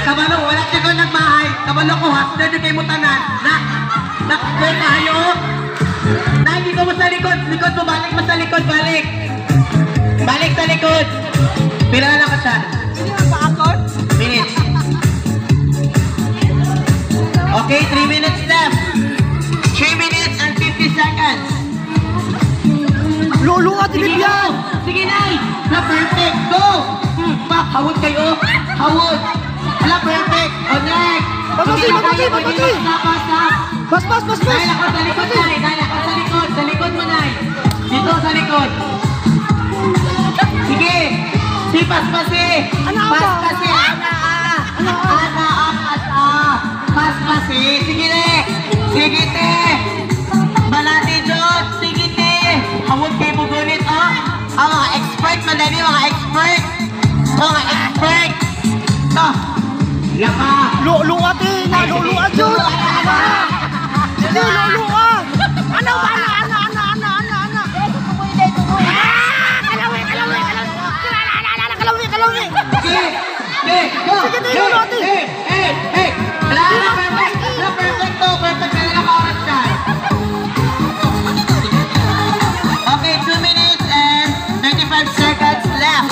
Kabalo, wala siya ko nagmahay. Kabalo ko, hustler na kayo mo tanan. Nakakay kayo. Lagi ko mo sa likod. Likod mo, balik mo sa likod, balik. Balik sa likod. Pila na lang ka siya. Hindi mo pa ako? Minutes. Okay, 3 minutes left. 3 minutes and 50 seconds. Lolo at Lilian! Sige, Nay! Na perfect! Go! Pak, hawod kayo! Hawod! Hala, perfect! O, next! Pagpasi! Bas! Dahil ako sa likod, Nay! Dahil ako sa likod! Sa likod mo, Nay! Dito sa likod! Sige! Si Paspasi! Paspasi! Paspasi! Sige, Nay! Sige, te! Balati, Diyos! Sige, te! Hawag kayo bugunit, oh! Ang mga expert, madali, mga expert! Mga expert! Ito! Laka! Lolo at eh! Lolo at yun! Hindi, lolo at! Ano ba? Kalawi! Sige! Sige! Go! Sige, te, lolo at eh! Hey! Wala na, perfect! Wala, perfect to! Perfect na lang oras ka! Okay, 2 minutes and 35 seconds left!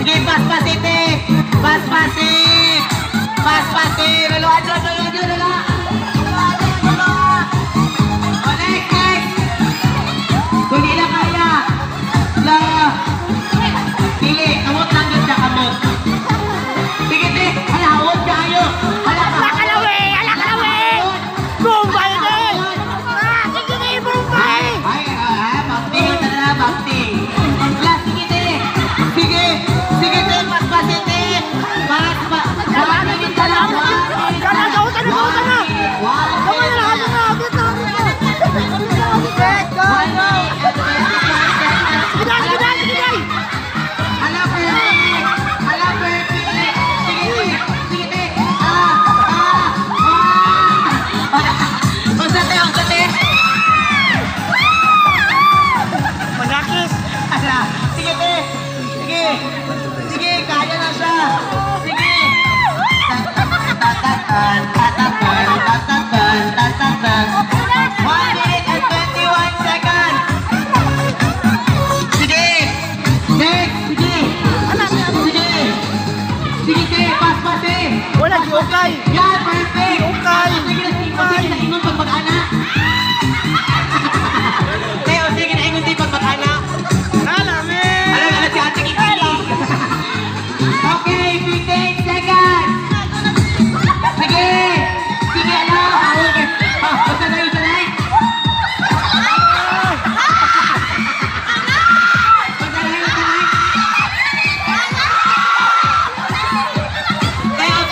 Sige, paspasite! Paspasi! Luluan dyan! O, next! Kung di na kaya, Sige, kamot lang dyan siya, kamot. Sige, te! Hala, hawag kayo! Hala ka! Kalawi! Bombay na eh! Sige na yung Bombay! Bakti! Tala, bakti! Sige, te! Sige, te! Paspasi, te! Sige, kaya na siya. Sige. 1 minute and 21 seconds. Sige. Next. Sige, paspasi. Wala, di okay! Yan, perfect. Okay. Sige na ingon pag mag-ana. Sige na ingon din pag mag-ana. Alam na si Ate Kikili. Okay, 15 seconds. Sige, ano? Basta na yung sanay.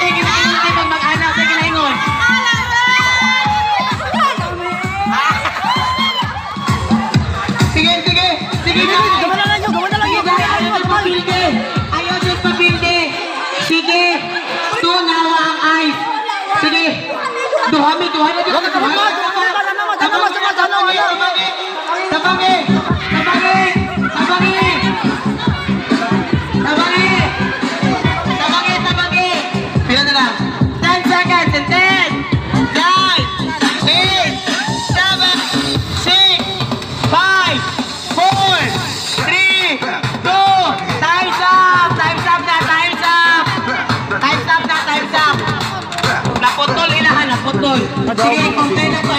Sige na ingon din pag mag-ana. Sige na ingon. Sige na. Gawa na lang yun! Ayaw dyan papilde. Sige. Tunawa ang ice. Sige. Duhami. Tabangi. Pila na lang. 10 seconds and 10, 9, 8, 7, 6, 5, 4, 3, 2, time's up na. Naputol. Sige, i-compare na to,